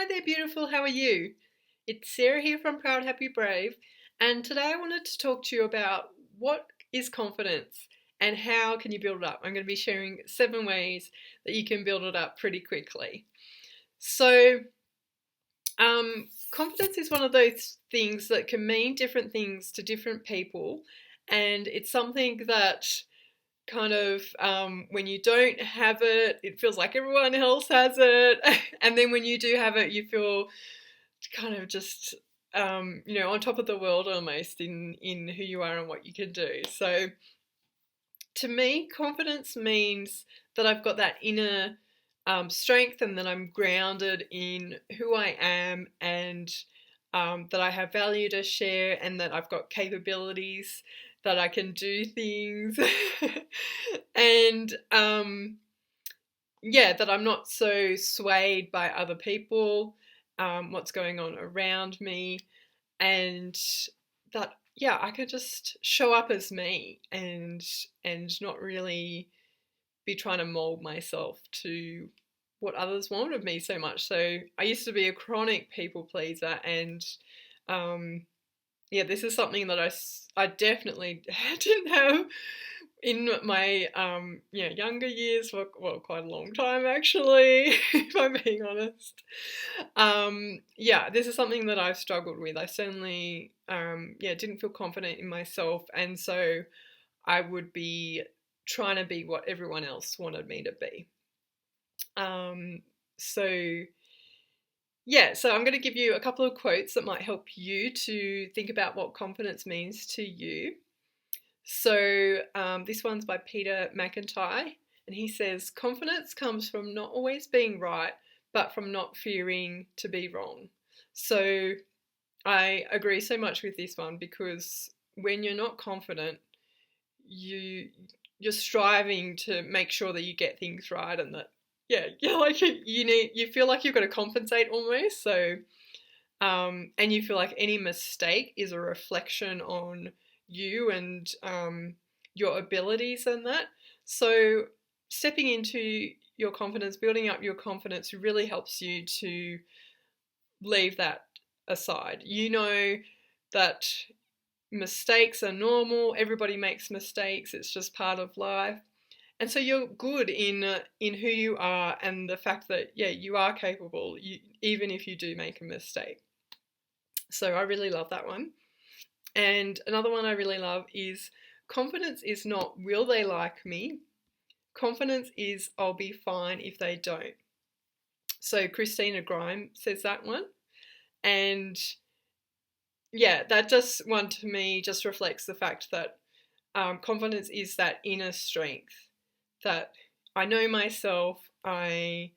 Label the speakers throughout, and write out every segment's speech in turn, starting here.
Speaker 1: Hi there, beautiful. How are you? It's Sarah here from Proud Happy Brave, and today I wanted to talk to you about what is confidence and how can you build it up. I'm going to be sharing 7 ways that you can build it up pretty quickly. So, confidence is one of those things that can mean different things to different people, and it's something that when you don't have it, it feels like everyone else has it, and then when you do have it, you feel kind of just on top of the world almost in who you are and what you can do. So to me, confidence means that I've got that inner strength, and that I'm grounded in who I am, and that I have value to share, and that I've got capabilities, that I can do things, and that I'm not so swayed by other people, what's going on around me, and that I could just show up as me, and not really be trying to mold myself to what others want of me so much. So I used to be a chronic people pleaser, and this is something that I definitely didn't have in my younger years for quite a long time, actually, if I'm being honest. This is something that I've struggled with. I certainly didn't feel confident in myself, and so I would be trying to be what everyone else wanted me to be. um, so so I'm going to give you a couple of quotes that might help you to think about what confidence means to you. So this one's by Peter McIntyre, and he says, confidence comes from not always being right, but from not fearing to be wrong. So I agree so much with this one, because when you're not confident, you're striving to make sure that you get things right, and that you feel like you've got to compensate almost. So and you feel like any mistake is a reflection on you, and your abilities and that. So stepping into your confidence, building up your confidence, really helps you to leave that aside. You know that mistakes are normal. Everybody makes mistakes. It's just part of life. And so you're good in who you are, and the fact that you are capable, even if you do make a mistake. So I really love that one. And another one I really love is, confidence is not will they like me? Confidence is I'll be fine if they don't. So Christina Grime says that one. And that just one to me just reflects the fact that confidence is that inner strength, that I know myself, I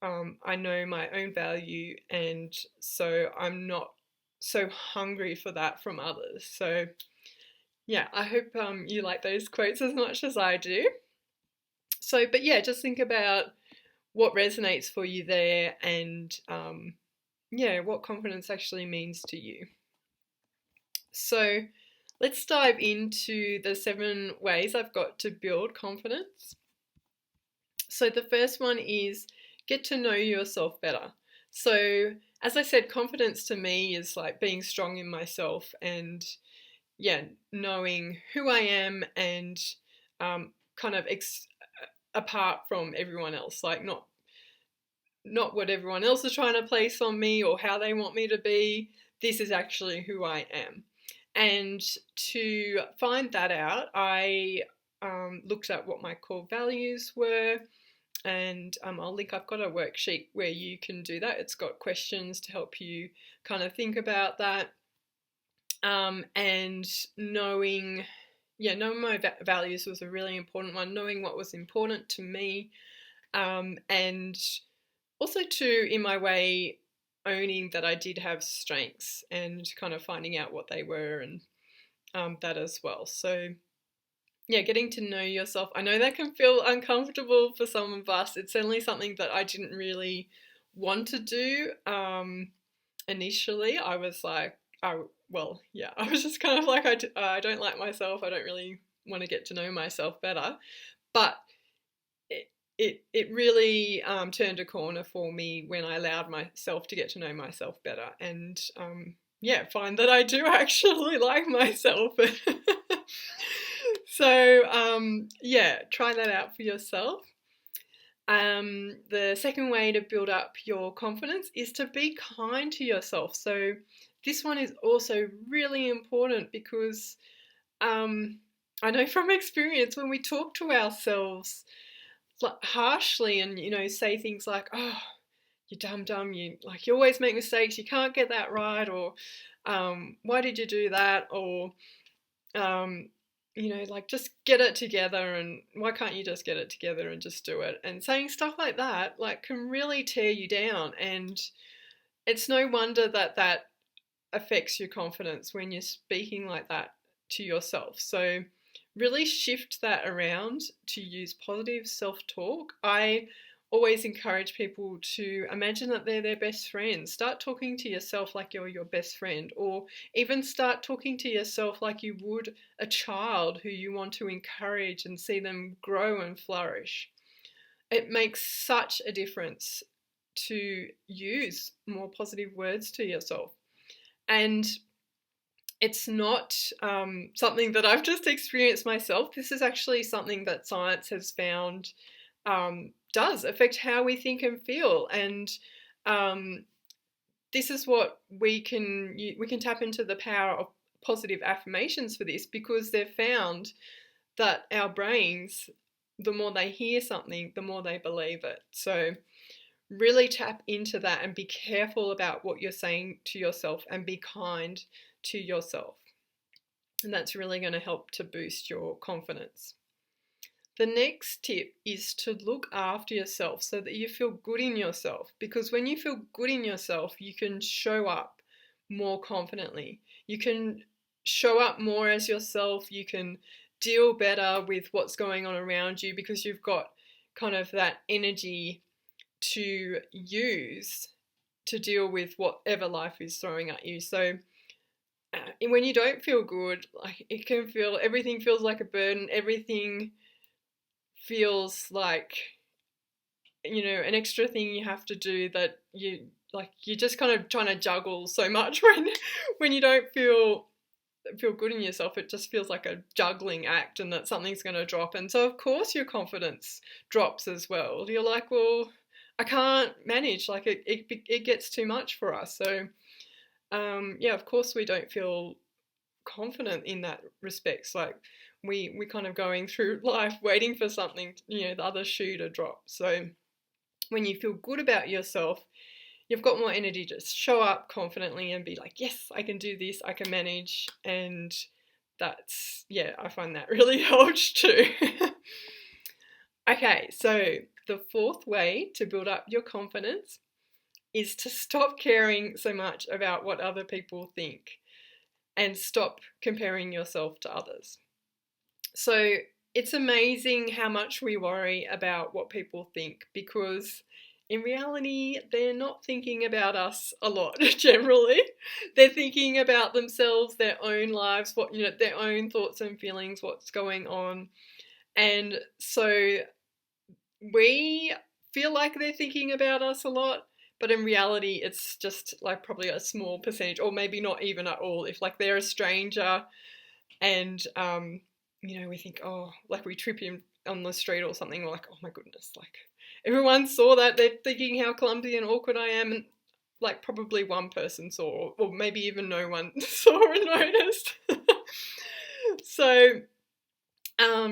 Speaker 1: know my own value, and so I'm not so hungry for that from others. So I hope you like those quotes as much as I do. So, but just think about what resonates for you there, and what confidence actually means to you. So, let's dive into the 7 ways I've got to build confidence. So, the first one is get to know yourself better. So, as I said, confidence to me is like being strong in myself, and knowing who I am, and kind of apart from everyone else, like not what everyone else is trying to place on me or how they want me to be. This is actually who I am. And to find that out, I looked at what my core values were, and I've got a worksheet where you can do that. It's got questions to help you kind of think about that. And knowing my values was a really important one, knowing what was important to me, and also too, in my way, owning that I did have strengths, and kind of finding out what they were, and that as well. So getting to know yourself. I know that can feel uncomfortable for some of us. It's certainly something that I didn't really want to do. Initially, I was like, I was just kind of like, I don't like myself. I don't really want to get to know myself better. But it really turned a corner for me when I allowed myself to get to know myself better, and yeah, find that I do actually like myself. So yeah, try that out for yourself. The second way to build up your confidence is to be kind to yourself. So this one is also really important because I know from experience when we talk to ourselves harshly and say things like, "Oh, you dumb, you always make mistakes, you can't get that right," or "Why did you do that?" or um, like, just get it together, and why can't you just get it together and just do it? And saying stuff like that, like, can really tear you down. And it's no wonder that that affects your confidence when you're speaking like that to yourself. So really shift that around to use positive self-talk. I always encourage people to imagine that they're their best friend. Start talking to yourself like you're your best friend, or even start talking to yourself like you would a child who you want to encourage and see them grow and flourish. It makes such a difference to use more positive words to yourself. And it's not something that I've just experienced myself. This is actually something that science has found does affect how we think and feel. And this is what we can tap into the power of positive affirmations for this, because they've found that our brains, the more they hear something, the more they believe it. So really tap into that and be careful about what you're saying to yourself, and be kind to yourself. And that's really going to help to boost your confidence. The next tip is to look after yourself so that you feel good in yourself, because when you feel good in yourself, you can show up more confidently. You can show up more as yourself. You can deal better with what's going on around you because you've got kind of that energy to use to deal with whatever life is throwing at you. So when you don't feel good, like, everything feels like a burden. Everything feels like, an extra thing you have to do, that you're just kind of trying to juggle so much when you don't feel good in yourself. It just feels like a juggling act, and that something's going to drop. And so of course your confidence drops as well. You're like, well, I can't manage, like it gets too much for us. So yeah, of course we don't feel confident in that respects. Like we kind of going through life waiting for something, the other shoe to drop. So when you feel good about yourself, you've got more energy to show up confidently and be like, yes, I can do this, I can manage. And that's, yeah, I find that really helps too. Okay, so the fourth way to build up your confidence is to stop caring so much about what other people think, and stop comparing yourself to others. So it's amazing how much we worry about what people think, because in reality, they're not thinking about us a lot generally. They're thinking about themselves, their own lives, their own thoughts and feelings, what's going on. And so we feel like they're thinking about us a lot, but in reality, it's just like probably a small percentage, or maybe not even at all. If like they're a stranger and, we think, oh, like we trip him on the street or something, we're like, oh my goodness, like everyone saw that. They're thinking how clumsy and awkward I am. And like probably one person saw, or maybe even no one saw and noticed. So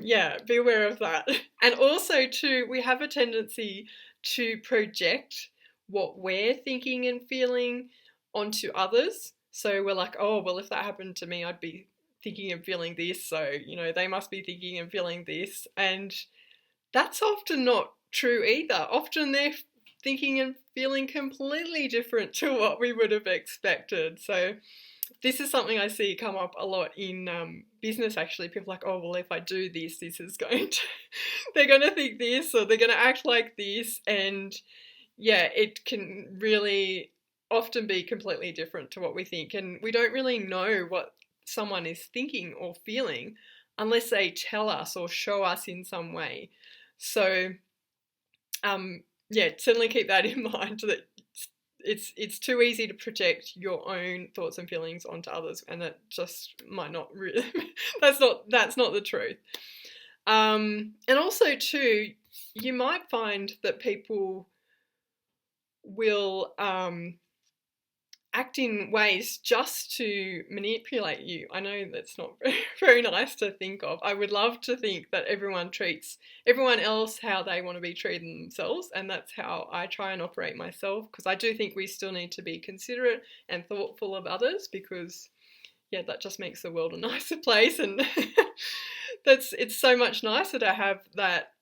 Speaker 1: yeah, be aware of that. And also too, we have a tendency to project what we're thinking and feeling onto others. So we're like, oh, well, if that happened to me, I'd be thinking and feeling this. So, they must be thinking and feeling this. And that's often not true either. Often they're thinking and feeling completely different to what we would have expected. So this is something I see come up a lot in business, actually. People are like, oh, well, if I do this, this is going to, they're going to think this, or they're going to act like this. And yeah, it can really often be completely different to what we think. And we don't really know what someone is thinking or feeling unless they tell us or show us in some way. So yeah, certainly keep that in mind, that it's too easy to project your own thoughts and feelings onto others, and that just might not really that's not the truth. And also too, you might find that people will act in ways just to manipulate you. I know that's not very nice to think of. I would love to think that everyone treats everyone else how they want to be treated themselves, and that's how I try and operate myself, because I do think we still need to be considerate and thoughtful of others, because yeah, that just makes the world a nicer place, and it's so much nicer to have that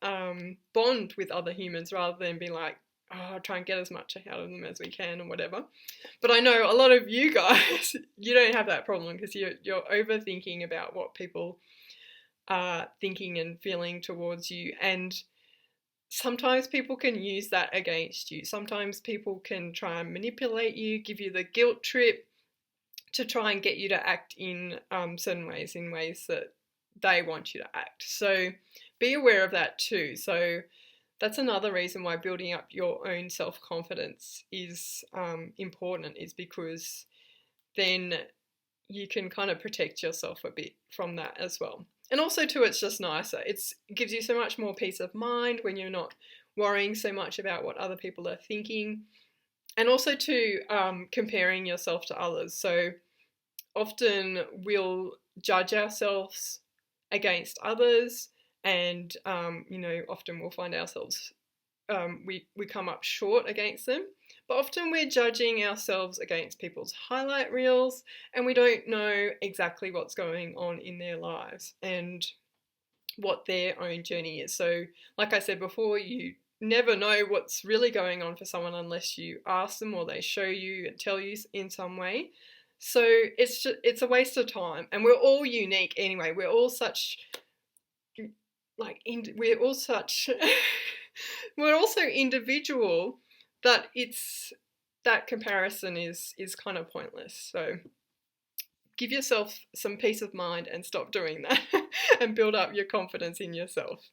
Speaker 1: bond with other humans, rather than be like, oh, try and get as much out of them as we can or whatever. But I know a lot of you guys, you don't have that problem, because you're overthinking about what people are thinking and feeling towards you. And sometimes people can use that against you. Sometimes people can try and manipulate you, give you the guilt trip to try and get you to act in certain ways, in ways that they want you to act. So be aware of that too. So that's another reason why building up your own self-confidence is important, is because then you can kind of protect yourself a bit from that as well. And also too, it's just nicer. It gives you so much more peace of mind when you're not worrying so much about what other people are thinking. And also too, comparing yourself to others. So often we'll judge ourselves against others, and often we'll find ourselves we come up short against them. But often we're judging ourselves against people's highlight reels, and we don't know exactly what's going on in their lives and what their own journey is. So like I said before, you never know what's really going on for someone unless you ask them, or they show you and tell you in some way. So it's a waste of time, and we're all unique anyway. We're all such we're all such we're also individual, that that comparison is kind of pointless. So give yourself some peace of mind and stop doing that and build up your confidence in yourself.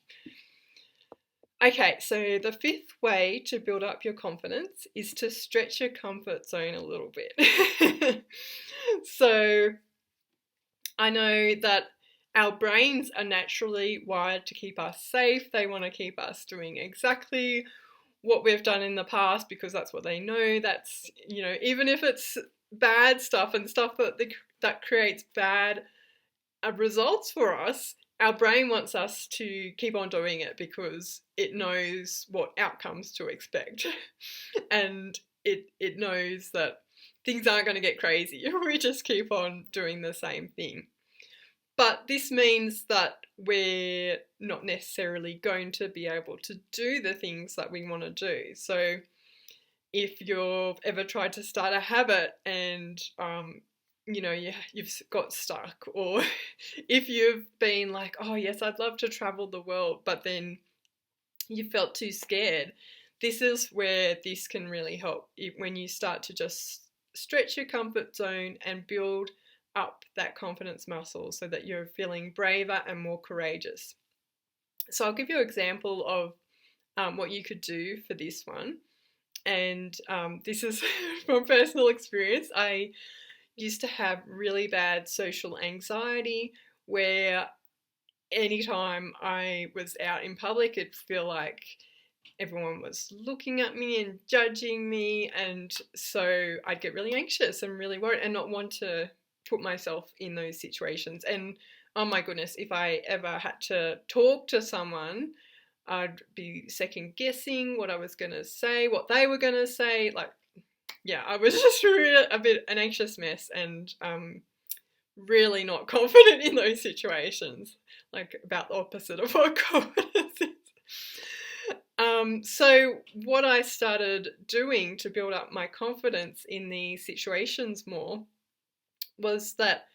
Speaker 1: Okay, so the fifth way to build up your confidence is to stretch your comfort zone a little bit. So I know that our brains are naturally wired to keep us safe. They want to keep us doing exactly what we've done in the past, because that's what they know. That's, even if it's bad stuff and stuff that creates bad results for us, our brain wants us to keep on doing it because it knows what outcomes to expect. And it knows that things aren't going to get crazy if we just keep on doing the same thing. But this means that we're not necessarily going to be able to do the things that we want to do. So if you've ever tried to start a habit and you've got stuck, or if you've been like, oh yes, I'd love to travel the world, but then you felt too scared, this is where this can really help, when you start to just stretch your comfort zone and build up that confidence muscle so that you're feeling braver and more courageous. So I'll give you an example of what you could do for this one. And this is from personal experience. I used to have really bad social anxiety, where anytime I was out in public, it'd feel like everyone was looking at me and judging me. And so I'd get really anxious and really worried and not want to put myself in those situations. And oh my goodness, if I ever had to talk to someone, I'd be second guessing what I was going to say, what they were going to say. Like, yeah, I was just really a bit an anxious mess, and really not confident in those situations, like about the opposite of what confidence is. So what I started doing to build up my confidence in these situations more was that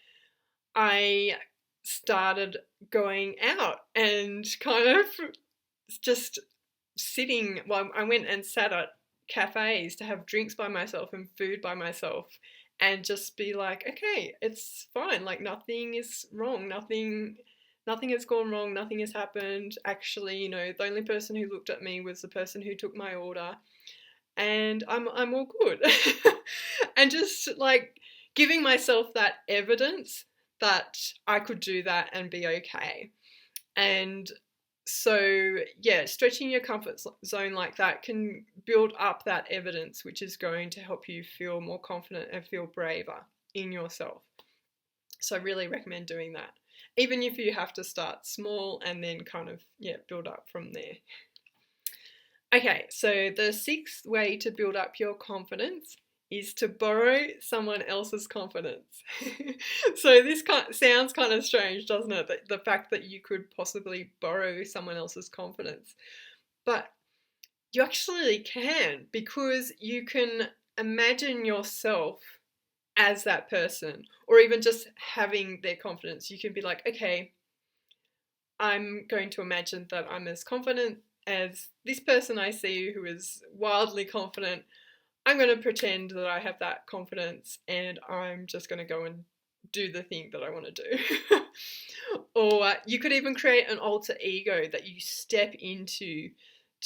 Speaker 1: I started going out and kind of just sitting. Well, I went and sat at cafes to have drinks by myself and food by myself, and just be like, okay, it's fine. Like, nothing is wrong. Nothing nothing has gone wrong, nothing has happened. Actually, you know, the only person who looked at me was the person who took my order, and I'm all good. And just like giving myself that evidence that I could do that and be okay. And so, yeah, stretching your comfort zone like that can build up that evidence, which is going to help you feel more confident and feel braver in yourself. So, I really recommend doing that, even if you have to start small and then kind of, yeah, build up from there. Okay, so the sixth way to build up your confidence is to borrow someone else's confidence. So this sounds kind of strange, doesn't it? The fact that you could possibly borrow someone else's confidence. But you actually can, because you can imagine yourself as that person, or even just having their confidence. You can be like, okay, I'm going to imagine that I'm as confident as this person I see who is wildly confident. I'm going to pretend that I have that confidence and I'm just going to go and do the thing that I want to do. Or you could even create an alter ego that you step into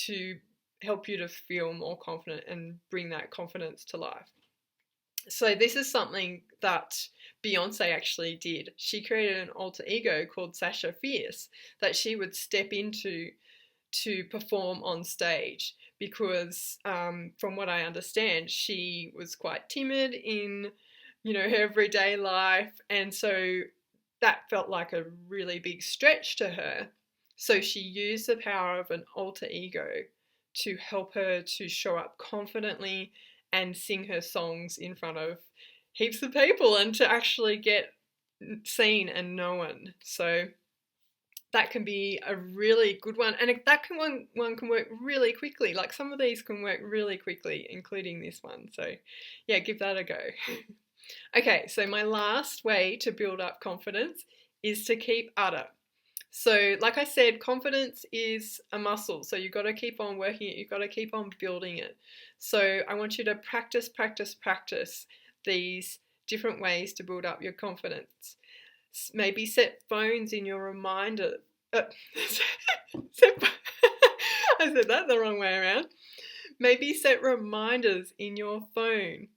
Speaker 1: to help you to feel more confident and bring that confidence to life. So this is something that Beyonce actually did. She created an alter ego called Sasha Fierce that she would step into to perform on stage, because from what I understand, she was quite timid in, you know, her everyday life, and so that felt like a really big stretch to her. So she used the power of an alter ego to help her to show up confidently and sing her songs in front of heaps of people and to actually get seen and known. So that can be a really good one, and that one can work really quickly. Like some of these can work really quickly, including this one. So yeah, give that a go. Okay, so my last way to build up confidence is to keep at it. So like I said, confidence is a muscle, so you've got to keep on working it, you've got to keep on building it. So I want you to practice these different ways to build up your confidence. Maybe set phones in your reminder. I said that the wrong way around. Maybe set reminders in your phone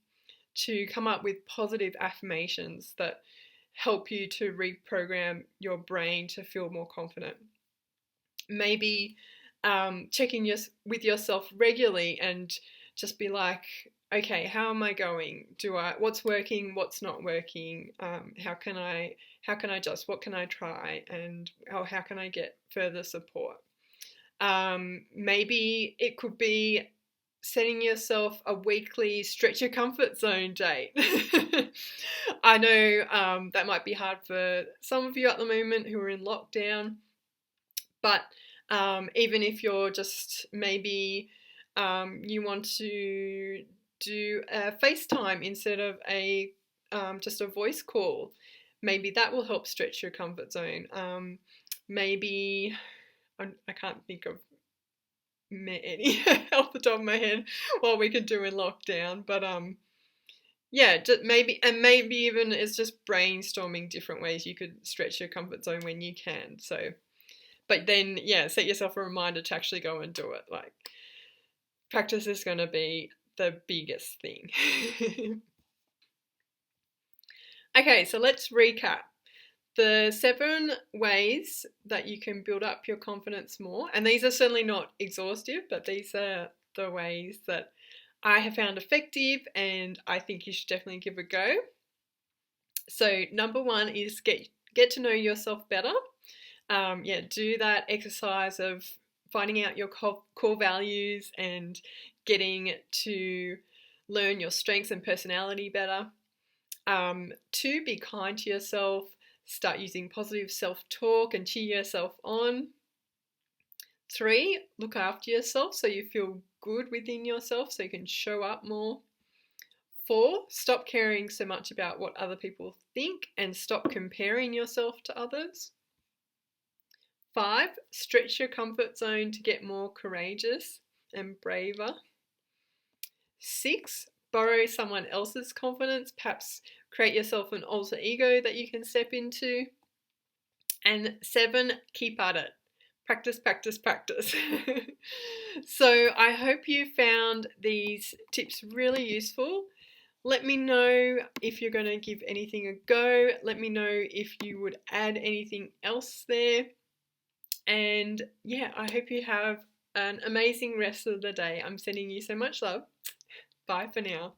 Speaker 1: to come up with positive affirmations that help you to reprogram your brain to feel more confident. Maybe checking with yourself regularly and just be like, okay, how am I going? What's working? What's not working? How can I adjust? What can I try? And how can I get further support? Maybe it could be setting yourself a weekly stretch your comfort zone date. I know that might be hard for some of you at the moment who are in lockdown, but even if you're just maybe you want to do a FaceTime instead of just a voice call, maybe that will help stretch your comfort zone. Maybe I can't think of any off the top of my head what we could do in lockdown, but yeah, just maybe even it's just brainstorming different ways you could stretch your comfort zone when you can. So, but then yeah, set yourself a reminder to actually go and do it. Like practice is going to be the biggest thing. Okay, so let's recap the 7 ways that you can build up your confidence more. And these are certainly not exhaustive, but these are the ways that I have found effective and I think you should definitely give a go. So number 1 is get to know yourself better. Do that exercise of finding out your core values and getting to learn your strengths and personality better. 2, be kind to yourself. Start using positive self-talk and cheer yourself on. 3, look after yourself so you feel good within yourself so you can show up more. 4, stop caring so much about what other people think and stop comparing yourself to others. 5, stretch your comfort zone to get more courageous and braver. 6, borrow someone else's confidence, perhaps create yourself an alter ego that you can step into. And 7, keep at it. Practice, practice, practice. So I hope you found these tips really useful. Let me know if you're going to give anything a go. Let me know if you would add anything else there. And yeah, I hope you have an amazing rest of the day. I'm sending you so much love. Bye for now.